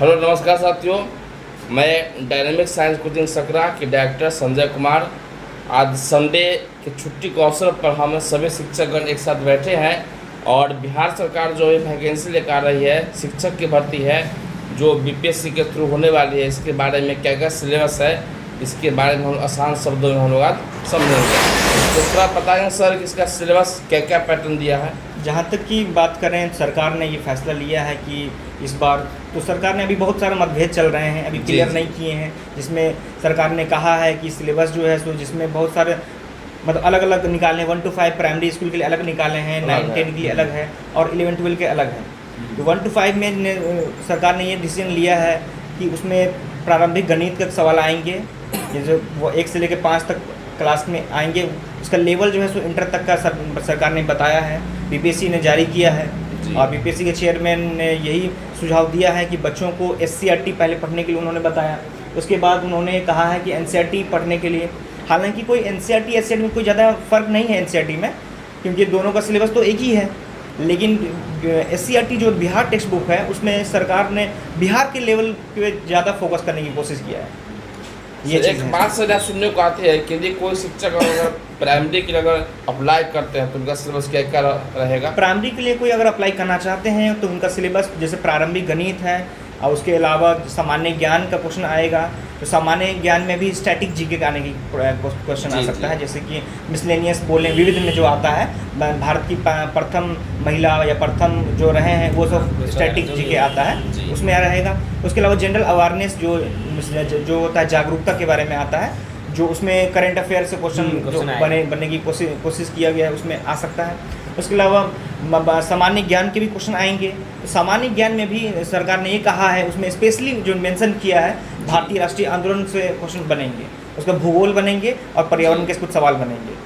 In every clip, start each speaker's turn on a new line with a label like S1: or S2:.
S1: Hello नमस्कार साथियों, मैं डायनेमिक साइंस कोचिंग सकरा के डायरेक्टर संजय कुमार। आज संडे की छुट्टी के अवसर पर हम सभी शिक्षकगण एक साथ बैठे हैं और बिहार सरकार जो है वैकेंसी लेकर आ रही है, शिक्षक की भर्ती है जो बीपीएससी के थ्रू होने वाली है। इसके बारे में क्या क्या सिलेबस है, इसके बारे में हम आसान शब्दों में हम लोग आज समझेंगे। तो थोड़ा बताएंगे सर कि इसका सिलेबस क्या क्या पैटर्न दिया है।
S2: जहाँ तक की बात करें, सरकार ने ये फैसला लिया है कि इस बार तो सरकार ने अभी बहुत सारे मतभेद चल रहे हैं, अभी क्लियर नहीं किए हैं, जिसमें सरकार ने कहा है कि सिलेबस जो है सो जिसमें बहुत सारे मतलब अलग अलग निकाले, 1 to 5 प्राइमरी स्कूल के लिए अलग निकाले हैं, 9-10 के लिए अलग है और 11-12 के अलग है। तो 1 to 5 में सरकार ने ये डिसीजन लिया है कि उसमें प्रारंभिक गणित के सवाल आएंगे, ये जो वो 1 से लेकर 5 तक क्लास में आएंगे। उसका लेवल जो है सो इंटर तक का सरकार ने बताया है, बीपीएससी ने जारी किया है और बीपीएससी के चेयरमैन ने यही सुझाव दिया है कि बच्चों को एससीईआरटी पहले पढ़ने के लिए उन्होंने बताया। उसके बाद उन्होंने कहा है कि एनसीईआरटी पढ़ने के लिए, हालांकि कोई एनसीईआरटी एससीईआरटी में कोई ज़्यादा फ़र्क नहीं है एनसीईआरटी में, क्योंकि दोनों का सिलेबस तो एक ही है। लेकिन एससीईआरटी जो बिहार टेक्स्ट बुक है उसमें सरकार ने बिहार के लेवल पे ज़्यादा फोकस करने की कोशिश किया है।
S1: ये एक बात से सुनने को आती है कि यदि कोई शिक्षक अगर प्राइमरी के लिए अगर अप्लाई करते हैं तो उनका सिलेबस क्या क्या रहेगा।
S2: प्राइमरी के लिए कोई अगर अप्लाई करना चाहते हैं तो उनका सिलेबस जैसे प्रारंभिक गणित है और उसके अलावा सामान्य ज्ञान का क्वेश्चन आएगा। तो सामान्य ज्ञान में भी स्टैटिक जीके का आने की क्वेश्चन आ सकता है, जैसे कि मिसलेनियस बोलें विविध में जो आता है, भारत की प्रथम महिला या प्रथम जो रहे हैं वो सब स्टैटिक जीके आता है, उसमें रहेगा। उसके अलावा जनरल अवेयरनेस जो होता है जागरूकता के बारे में आता है, जो उसमें करंट अफेयर से क्वेश्चन बनने की कोशिश किया गया है, उसमें आ सकता है। उसके अलावा सामान्य ज्ञान के भी क्वेश्चन आएंगे। तो सामान्य ज्ञान में भी सरकार ने ये कहा है, उसमें स्पेशली जो मेंशन किया है भारतीय राष्ट्रीय आंदोलन से क्वेश्चन बनेंगे, उसका भूगोल बनेंगे और पर्यावरण के कुछ सवाल बनेंगे।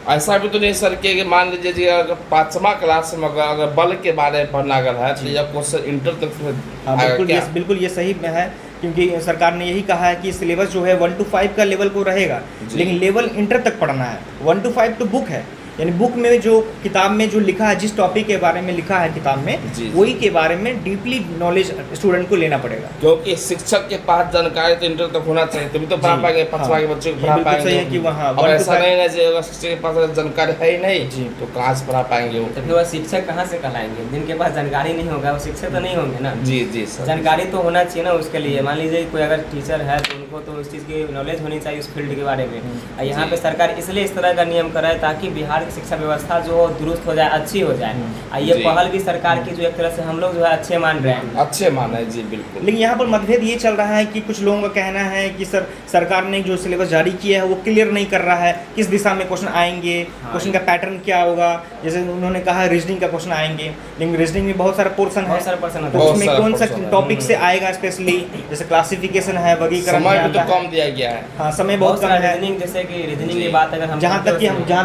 S1: ऐसा भी तो नहीं सर कि मान लीजिए अगर 5वीं क्लास में अगर बल के बारे में पढ़ना अगर है तो यह क्वेश्चन इंटर तक
S2: बिल्कुल ये सही है, क्योंकि सरकार ने यही कहा है कि सिलेबस जो है 1 to 5 का लेवल को रहेगा, लेकिन लेवल इंटर तक पढ़ना है। 1 to 5 तो बुक है, यानी बुक में जो किताब में जो लिखा है, जिस टॉपिक के बारे में लिखा है किताब में, वही के बारे में डीपली नॉलेज स्टूडेंट को लेना पड़ेगा।
S1: क्योंकि शिक्षक के पास जानकारी तो इंटर तक होना चाहिए, तभी तो पढ़ा पाएंगे 5वीं के बच्चे को पढ़ा पाएंगे। कि वहाँ ऐसा नहीं है अगर शिक्षक के पास जानकारी है ही नहीं तो कहाँ से पढ़ा पाएंगे वो।
S3: तो फिर वह शिक्षक कहाँ से कहलाएंगे, जिनके पास जानकारी नहीं होगा वो शिक्षक तो नहीं होंगे ना।
S1: जी सर, जानकारी
S3: तो होना चाहिए ना उसके लिए। मान लीजिए कोई अगर टीचर है तो उनको तो उस चीज़ की नॉलेज होनी चाहिए उस फील्ड के बारे में। यहाँ पे सरकार इसलिए इस तरह का नियम कर रहा है ताकि बिहार की शिक्षा व्यवस्था जो दुरुस्त हो जाए, अच्छी हो जाए। ये पहल भी सरकार की जो एक तरह से हम लोग जो है अच्छे मान रहे हैं,
S1: अच्छे मान रहे हैं। जी बिल्कुल।
S2: लेकिन यहाँ पर मतभेद ये चल रहा है कि कुछ लोगों का कहना है कि सरकार ने जो सिलेबस जारी किया है वो क्लियर नहीं कर रहा है, किस दिशा में क्वेश्चन आएंगे, क्वेश्चन का पैटर्न क्या होगा। जैसे उन्होंने कहा रीजनिंग का क्वेश्चन आएंगे, लेकिन रीजनिंग में बहुत सारा पोर्सन है, तो उसमें कौन सा टॉपिक से आएगा स्पेशली, जैसे क्लासिफिकेशन है, वर्गीकरण
S1: तो कम दिया गया है।
S2: हाँ, समय बहुत कम है।
S3: जैसे कि रीजनिंग की बात अगर हम
S2: जहाँ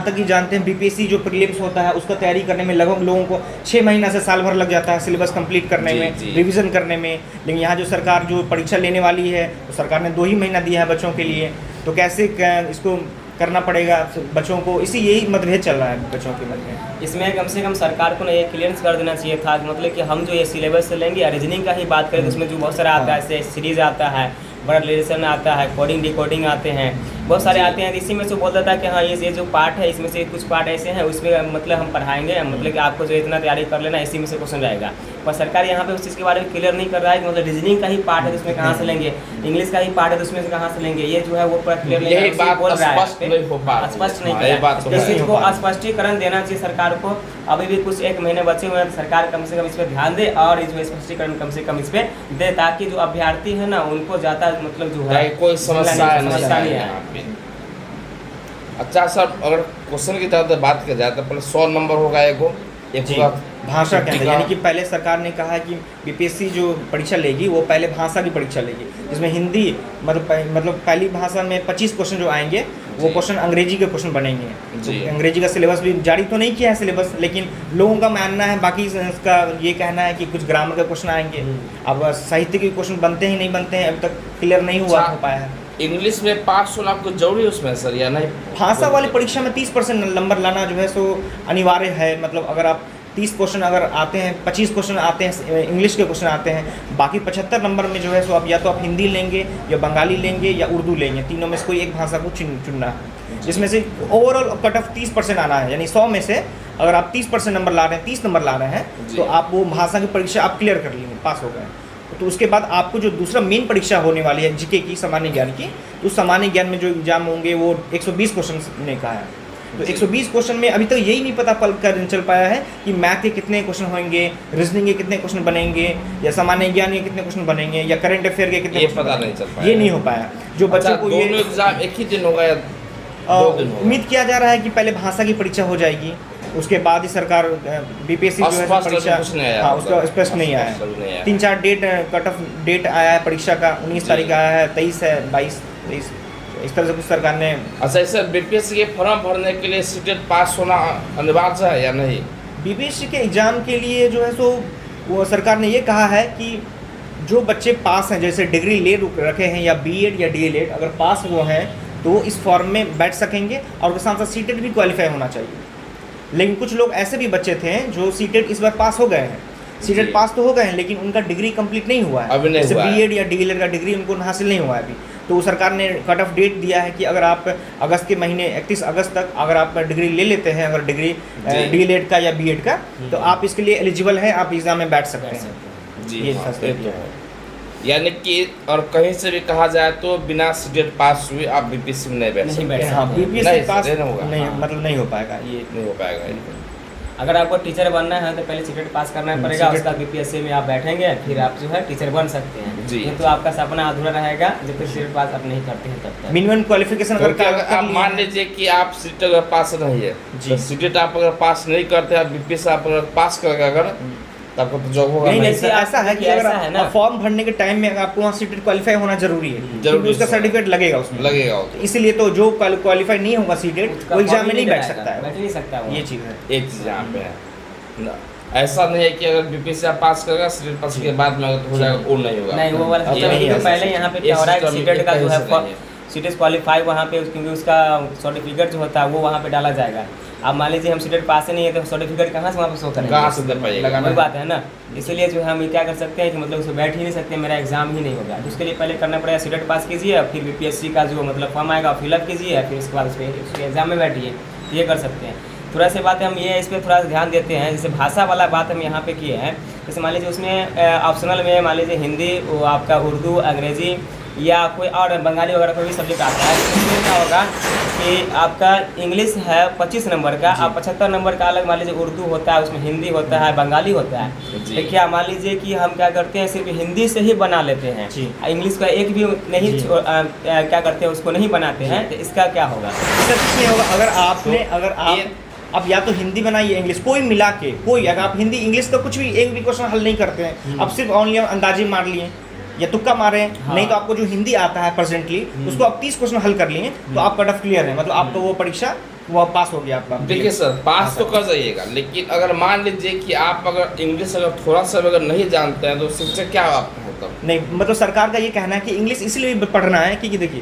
S2: तक कि जानते हैं बीपीएससी जो प्रीलिम्स होता है उसका तैयारी करने में लगभग लोगों को 6 महीना से साल भर लग जाता है सिलेबस कंप्लीट करने में, रिवीजन करने में। लेकिन यहाँ जो सरकार जो परीक्षा लेने वाली है तो सरकार ने 2 ही महीना दिया है बच्चों के लिए, तो कैसे इसको करना पड़ेगा बच्चों को, यही मतभेद चल रहा है बच्चों के मध्य।
S3: इसमें कम से कम सरकार को ना ये क्लियरेंस कर देना चाहिए था, मतलब कि हम जो ये सिलेबस से लेंगे, रीजनिंग का ही बात करें तो उसमें जो बहुत सारा आता है, जैसे सीरीज आता है, बड़ा रिलेशन आता है, कोडिंग डिकोडिंग आते हैं, बहुत सारे आते हैं। इसी में से बोल देता है कि हाँ ये जो पार्ट है इसमें से कुछ पार्ट ऐसे हैं उसमें मतलब हम पढ़ाएंगे, मतलब कि आपको जो इतना तैयारी कर लेना इसी में से क्वेश्चन रहेगा। पर सरकार यहाँ पे उस चीज़ के बारे में क्लियर नहीं कर रहा है कि मतलब रीजनिंग का ही पार्ट है तो उसमें कहाँ से लेंगे, इंग्लिश का ही पार्ट है तो उसमें से कहाँ से लेंगे, ये जो है वो पूरा क्लियर नहीं बोल रहा है, स्पष्ट नहीं कर। इस चीज़ को स्पष्टीकरण देना चाहिए सरकार को। अभी भी कुछ 1 महीने बचे हुए हैं, सरकार कम से कम इस पर ध्यान दे और जो स्पष्टीकरण कम से कम इस पर दे, ताकि जो अभ्यर्थी है ना उनको ज़्यादा मतलब जो है
S1: कोई समस्या नहीं है। अच्छा सर, अगर क्वेश्चन की तरह बात की जाए तो पहले 100 नंबर होगा एक
S2: भाषा के अंदर, यानी कि पहले सरकार ने कहा कि बीपीएससी जो परीक्षा लेगी वो पहले भाषा की परीक्षा लेगी, जिसमें हिंदी मतलब पहली भाषा में 25 क्वेश्चन जो आएंगे वो क्वेश्चन अंग्रेजी के क्वेश्चन बनेंगे। तो अंग्रेजी का सिलेबस भी जारी तो नहीं किया है सिलेबस, लेकिन लोगों का मानना है, बाकी इसका ये कहना है कि कुछ ग्रामर के क्वेश्चन आएंगे। अब साहित्य के क्वेश्चन बनते ही नहीं बनते हैं, अभी तक क्लियर नहीं हो पाया है।
S1: इंग्लिश में पास होना आपको जरूरी है उसमें सर या नहीं?
S2: भाषा वाली परीक्षा में 30% नंबर लाना जो है सो अनिवार्य है। मतलब अगर आप 30 क्वेश्चन अगर आते हैं, 25 क्वेश्चन आते हैं इंग्लिश के क्वेश्चन आते हैं, बाकी 75 नंबर में जो है सो आप या तो आप हिंदी लेंगे या बंगाली लेंगे या उर्दू लेंगे, तीनों में से कोई एक भाषा को चुनना है, जिसमें से ओवरऑल कट ऑफ 30% आना है। यानी 100 में से अगर आप 30% नंबर ला रहे हैं, 30 नंबर ला रहे हैं, तो आप वो भाषा की परीक्षा आप क्लियर कर लेंगे, पास हो गए। तो उसके बाद आपको जो दूसरा मेन परीक्षा होने वाली है जीके की, सामान्य ज्ञान की, तो सामान्य ज्ञान में जो एग्जाम होंगे वो 120 क्वेश्चन ने कहा है। तो 120 क्वेश्चन में अभी तक यही नहीं पता चल पाया है कि मैथ के कितने क्वेश्चन होंगे, रीजनिंग के कितने क्वेश्चन बनेंगे, या सामान्य ज्ञान के कितने क्वेश्चन बनेंगे, या करंट अफेयर के कितने,
S1: ये पता नहीं चल पाया,
S2: ये नहीं हो पाया। जो बच्चों को ये
S1: दोनों एग्जाम एक ही दिन होगा या 2 दिन होगा?
S2: उम्मीद किया जा रहा है कि पहले भाषा की परीक्षा हो जाएगी, उसके बाद ही सरकार बीपीएससी जो है परीक्षा, हाँ उसका स्पष्ट नहीं आया है। 3-4 डेट कट ऑफ डेट आया है परीक्षा का, 19 तारीख आया है, 23 है, 22-23, इस तरह से कुछ सरकार ने।
S1: अच्छा, इस बीपीएससी के फॉर्म भरने के लिए सीटेट पास होना अनिवार्य है या नहीं?
S2: बीपीएससी के एग्ज़ाम के लिए जो है सो वो सरकार ने ये कहा है कि जो बच्चे पास हैं, जैसे डिग्री ले रखे हैं या बीएड या डीएलएड, अगर पास वो हैं तो वो इस फॉर्म में बैठ सकेंगे, और उसके साथ साथ सीटेट भी क्वालिफाई होना चाहिए। लेकिन कुछ लोग ऐसे भी बच्चे थे जो सीटेट इस बार पास हो गए हैं, सीटेट पास तो हो गए हैं लेकिन उनका डिग्री कंप्लीट नहीं हुआ है, जैसे बीएड या डीएलएड का डिग्री उनको हासिल नहीं हुआ है अभी। तो सरकार ने कट ऑफ डेट दिया है कि अगर आप अगस्त के महीने 31 अगस्त तक अगर आप डिग्री ले लेते हैं, अगर डिग्री डीएलएड का या बीएड का, तो आप इसके लिए एलिजिबल हैं, आप एग्जाम में बैठ सकते हैं।
S1: जी, ये तो है। यानी कि और कहीं से भी कहा जाए तो बिना सीटेट पास हुए आप बीपीएससी में नहीं बैठ सकते।
S2: हाँ, बीपीएससी पास
S1: होगा
S2: नहीं, मतलब नहीं हो पाएगा, ये
S1: नहीं हो पाएगा।
S3: अगर आपको टीचर बनना है तो पहले सीटेट पास करना पड़ेगा, उसका बीपीएससी में आप बैठेंगे, फिर आप जो है टीचर बन सकते हैं।
S1: जी,
S3: ये तो आपका सपना अधूरा रहेगा जब तक सीटेट पास आप नहीं करते हैं तब तक।
S2: मिनिमम क्वालिफिकेशन अगर
S1: आप मान लीजिए कि आप सीटेट अगर पास नहीं है, तो सीटेट आप अगर पास नहीं करते, आप बीपीएससी आप अगर पास करेगा अगर, तब आपको तो जॉब होगा
S2: नहीं। ऐसा है कि अगर फॉर्म भरने के टाइम में आपको वहाँ सीटेट क्वालिफाई होना जरूरी है, क्योंकि उसका सर्टिफिकेट लगेगा उसमें,
S1: लगेगा।
S2: इसीलिए तो जो क्वालिफाई नहीं होगा सीटेट वो एग्जाम में नहीं बैठ सकता है,
S3: बैठ नहीं सकता।
S2: ये चीज़ है,
S1: एक चीज़ यहाँ पे है। ऐसा नहीं है कि अगर बीपीएससी आप पास करेगा, सीटेट पास के बाद में अगर हो जाएगा वो नहीं होगा,
S3: नहीं वो वाला पहले यहाँ पे क्या हो रहा है, सीटेट का जो है सीटेट क्वालिफाई वहाँ पे, क्योंकि उसका सर्टिफिकेट जो होता है वो वहाँ पे डाला जाएगा। अब मान लीजिए हम सीटेट पास नहीं है तो सर्टिफिकेट कहाँ से वहाँ पे शो करेंगे,
S1: कहाँ से दे पाइएगा,
S3: वही बात है ना। इसलिए जो है हम क्या कर सकते हैं कि मतलब उसमें बैठ ही नहीं सकते, मेरा एग्जाम ही नहीं होगा, तो उसके लिए पहले करना पड़ेगा सीटेट पास कीजिए, फिर बीपीएससी का जो मतलब फॉर्म आएगा फिलअप कीजिए, फिर उसके बाद उसके एग्जाम में बैठिए, ये कर सकते हैं। थोड़ा सी बात हम ये इस पर थोड़ा ध्यान देते हैं, जैसे भाषा वाला बात हम यहाँ पे किए हैं। जैसे मान लीजिए उसमें ऑप्शनल में मान लीजिए हिंदी, आपका उर्दू, अंग्रेजी या कोई और बंगाली वगैरह कोई भी सब्जेक्ट आता है, इसमें क्या होगा कि आपका इंग्लिश है 25 नंबर का, आप 75 नंबर का अलग मान लीजिए उर्दू होता है, उसमें हिंदी होता है, बंगाली होता है। तो क्या मान लीजिए कि हम क्या करते हैं, सिर्फ हिंदी से ही बना लेते हैं, इंग्लिश का एक भी नहीं क्या करते हैं, उसको नहीं बनाते हैं, तो इसका क्या होगा? अगर आप अब या तो हिंदी बनाइए, इंग्लिश, कोई मिला के कोई, अगर आप हिंदी इंग्लिश का कुछ भी एक भी क्वेश्चन हल नहीं करते हैं, आप सिर्फ ओनली अंदाजे मार लिए या तुक्का मारे, नहीं तो आपको जो हिंदी आता है प्रेजेंटली उसको आप 30 क्वेश्चन हल कर लिए तो आप कट ऑफ क्लियर है, मतलब आपको वो परीक्षा वो पास हो गया आपका।
S1: देखिए सर, पास तो कर जाइएगा, लेकिन अगर मान लीजिए कि आप अगर इंग्लिश अगर थोड़ा सा अगर नहीं जानते हैं तो उससे क्या आपको होता है?
S2: नहीं, मतलब सरकार का ये कहना है कि इंग्लिश इसलिए पढ़ना है क्योंकि देखिए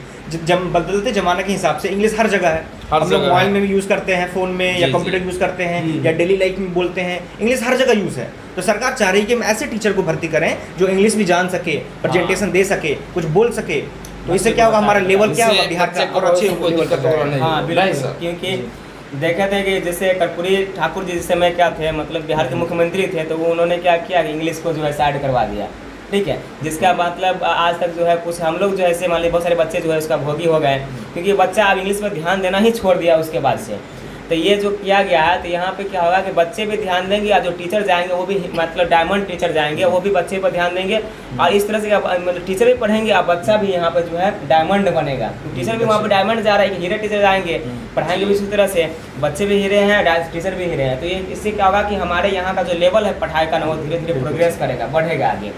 S2: बदलते ज़माने के हिसाब से इंग्लिश हर जगह है, हम लोग मोबाइल में भी यूज़ करते हैं, फ़ोन में या कंप्यूटर यूज़ करते हैं या डेली लाइफ में बोलते हैं, इंग्लिश हर जगह यूज़ है। तो सरकार चाह रही है कि हम ऐसे टीचर को भर्ती करें जो इंग्लिश भी जान सके, प्रेजेंटेशन दे सके, कुछ बोल सके, तो इससे क्या होगा, हमारा लेवल क्या होगा बिहार का और अच्छे होगा।
S3: हाँ बिल्कुल, क्योंकि देखे थे कि जैसे कर्पूरी ठाकुर जी जिस समय क्या थे, मतलब बिहार के मुख्यमंत्री थे, तो वो उन्होंने क्या किया कि इंग्लिश को जो है साइड करवा दिया, ठीक है, जिसका मतलब आज तक जो है कुछ हम लोग जो है ऐसे मान लीजिए बहुत सारे बच्चे जो है उसका भोगी हो गए, क्योंकि बच्चा अब इंग्लिश पर ध्यान देना ही छोड़ दिया उसके बाद से। तो ये जो किया गया है, तो यहाँ पे क्या होगा कि बच्चे भी ध्यान देंगे और जो टीचर जाएंगे वो भी मतलब डायमंड टीचर जाएंगे, वो भी बच्चे पर ध्यान देंगे, और इस तरह से मतलब टीचर भी पढ़ेंगे और बच्चा भी यहाँ पे जो है डायमंड बनेगा। तो टीचर भी वहाँ पे डायमंड जा रहा है कि हीरे टीचर जाएंगे, पढ़ाएंगे भी इसी तरह से, बच्चे भी हीरे हैं, टीचर भी हीरे हैं। तो ये इससे क्या होगा कि हमारे यहाँ का जो लेवल है पढ़ाई का ना, वो धीरे धीरे प्रोग्रेस करेगा, बढ़ेगा आगे।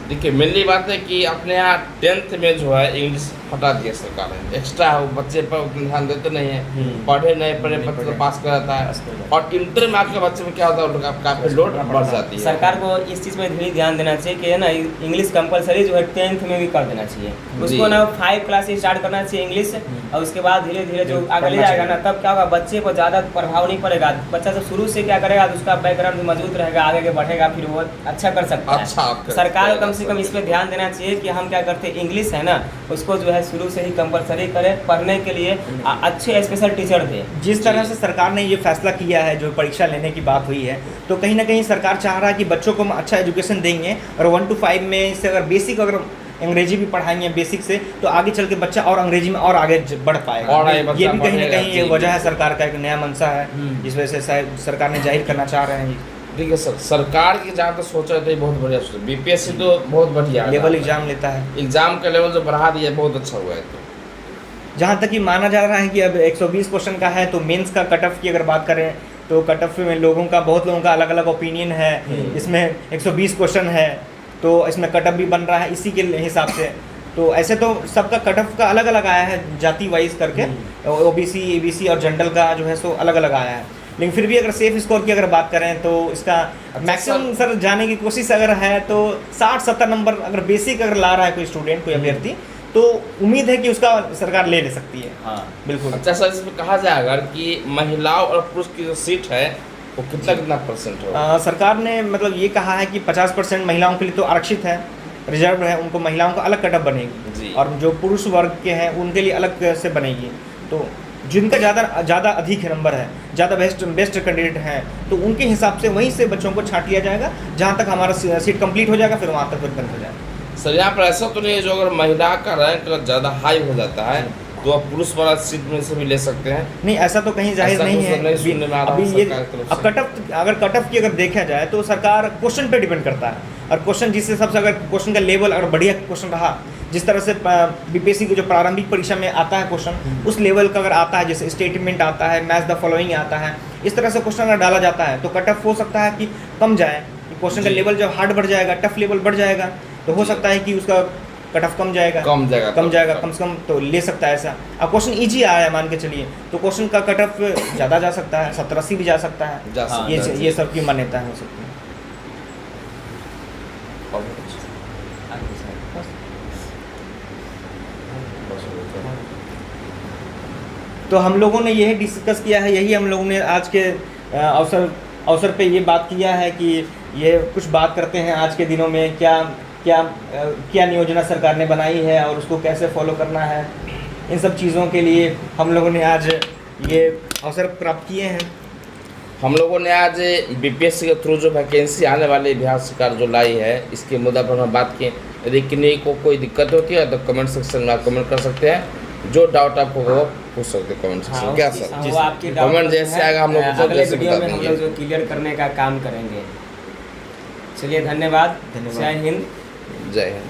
S1: देखिए मेनली बात है कि अपने यहाँ 10th में जो है इंग्लिश हटा दिया सरकार ने। एक्स्ट्रा वो बच्चे पर उतना ध्यान देते नहीं है, पढ़े नहीं पढ़े बच्चे तो पास कर जाता है। और इंटर में आपके बच्चे में क्या होता है, उनका काफ़ी लोड बढ़ जाती है।
S3: सरकार को इस चीज़ में भी ध्यान देना चाहिए कि है ना इंग्लिश कंपलसरी जो है 10th में भी कर देना चाहिए। उसको ना 5 क्लास से स्टार्ट करना चाहिए इंग्लिश, और उसके बाद धीरे धीरे जो आगे ले जाएगा ना, तब क्या होगा, बच्चे को ज़्यादा प्रभाव नहीं पड़ेगा। बच्चा जब शुरू से क्या करेगा तो उसका बैकग्राउंड भी मजबूत रहेगा, आगे के बढ़ेगा, फिर वो अच्छा कर सकता है। सरकार को कम से कम इस पर ध्यान देना चाहिए कि हम क्या करते हैं, इंग्लिश है ना उसको जो है शुरू से ही कंपलसरी करें, पढ़ने के लिए अच्छे स्पेशल टीचर दें।
S2: जिस तरह से सरकार ने ये फैसला किया है, जो परीक्षा लेने की बात हुई है, तो कहीं ना कहीं सरकार चाह रहा है कि बच्चों को हम अच्छा एजुकेशन देंगे, और 1 to 5 में से अगर बेसिक अगर अंग्रेजी भी पढ़ाएंगे बेसिक से, तो आगे चल के बच्चा और अंग्रेजी में और आगे बढ़ पाएगा।
S1: और
S2: ये भी कहीं ना कहीं ये वजह है, सरकार का एक नया मंशा है, इस वजह से शायद सरकार ने जाहिर करना चाह रहे हैं।
S1: ठीक है सर, सरकार की जहाँ तक सोचा था बहुत बढ़िया सोचा। बीपीएससी तो बहुत बढ़िया
S2: लेवल एग्जाम लेता है,
S1: एग्जाम का लेवल जो बढ़ा दिया बहुत अच्छा हुआ है। तो
S2: जहाँ तक कि माना जा रहा है कि अब 120 क्वेश्चन का है, तो मेंस का कट ऑफ की अगर बात करें तो कट ऑफ में बहुत लोगों का अलग अलग ओपिनियन है। इसमें 120 क्वेश्चन है, तो इसमें कट ऑफ भी बन रहा है इसी के हिसाब से। तो ऐसे तो सबका कट ऑफ का अलग अलग आया है जाति वाइज करके, ओबीसी, एबीसी और जनरल का जो है सो अलग अलग आया है। लेकिन फिर भी अगर सेफ स्कोर की अगर बात करें तो इसका मैक्सिमम सर जाने की कोशिश अगर है तो 60-70 नंबर अगर बेसिक अगर ला रहा है कोई स्टूडेंट, कोई अभ्यर्थी, तो उम्मीद है कि उसका सरकार ले सकती है।
S3: हाँ
S2: बिल्कुल।
S1: अच्छा सर, इसमें कहा जाएगा कि महिलाओं और पुरुष की जो सीट है वो कितना परसेंट होगा?
S2: सरकार ने मतलब ये कहा है कि 50% महिलाओं के लिए तो आरक्षित है, रिजर्व है, उनको महिलाओं को अलग कटअप बनेगी, और जो पुरुष वर्ग के हैं उनके लिए अलग से बनेगी। तो जिनका ज़्यादा अधिक नंबर है, ज़्यादा बेस्ट कैंडिडेट हैं, तो उनके हिसाब से वहीं से बच्चों को छांट लिया जाएगा, जहाँ तक हमारा सीट कंप्लीट हो जाएगा, फिर वहाँ तक फिर बंद हो जाएगा।
S1: सर यहाँ पर ऐसा तो नहीं है जो अगर महिला का रैंक ज़्यादा हाई हो जाता है तो आप पुरुष वाला सीट में से भी ले सकते हैं?
S2: नहीं, ऐसा तो कहीं जाहिर नहीं है। अभी ये अब कट ऑफ की अगर देखा जाए तो सरकार क्वेश्चन पे डिपेंड करता है, और क्वेश्चन जिस हिसाब से अगर क्वेश्चन का लेवल अगर बढ़िया क्वेश्चन रहा, जिस तरह से बीपीएससी की जो प्रारंभिक परीक्षा में आता है क्वेश्चन, उस लेवल का अगर आता है, जैसे स्टेटमेंट आता है, मैच द फॉलोइंग आता है, इस तरह से क्वेश्चन अगर डाला जाता है तो कट ऑफ हो सकता है कि कम जाए। क्वेश्चन का लेवल जब हार्ड बढ़ जाएगा, टफ लेवल बढ़ जाएगा, तो हो सकता है कि उसका कट ऑफ कम जाएगा कम से कम तो ले सकता है ऐसा। अब क्वेश्चन इजी आया है मान के चलिए, तो क्वेश्चन का कट ऑफ ज़्यादा जा सकता है, 70-80 भी जा सकता है। ये सब की मान्यता हो सकती है। तो हम लोगों ने यही डिस्कस किया है, यही हम लोगों ने आज के अवसर पे ये बात किया है कि ये कुछ बात करते हैं आज के दिनों में क्या योजना सरकार ने बनाई है और उसको कैसे फॉलो करना है। इन सब चीज़ों के लिए हम लोगों ने आज ये अवसर प्राप्त किए हैं।
S1: हम लोगों ने आज बीपीएससी के थ्रू जो वैकेंसी आने वाली बिहार सरकार जो लाई है, इसके मुद्दा पर हम बात किए। यदि किसी को कोई दिक्कत होती है तो कमेंट सेक्शन में आप कमेंट कर सकते हैं, जो डाउट आपको वो पूछ सकते हैं कमेंट सेक्शन में। क्या सर, कमेंट जैसे आएगा हम लोग
S3: अगले वीडियो में हम लोग जो क्लियर करने का काम करेंगे। चलिए, धन्यवाद। जय हिंद।
S1: जय हिंद।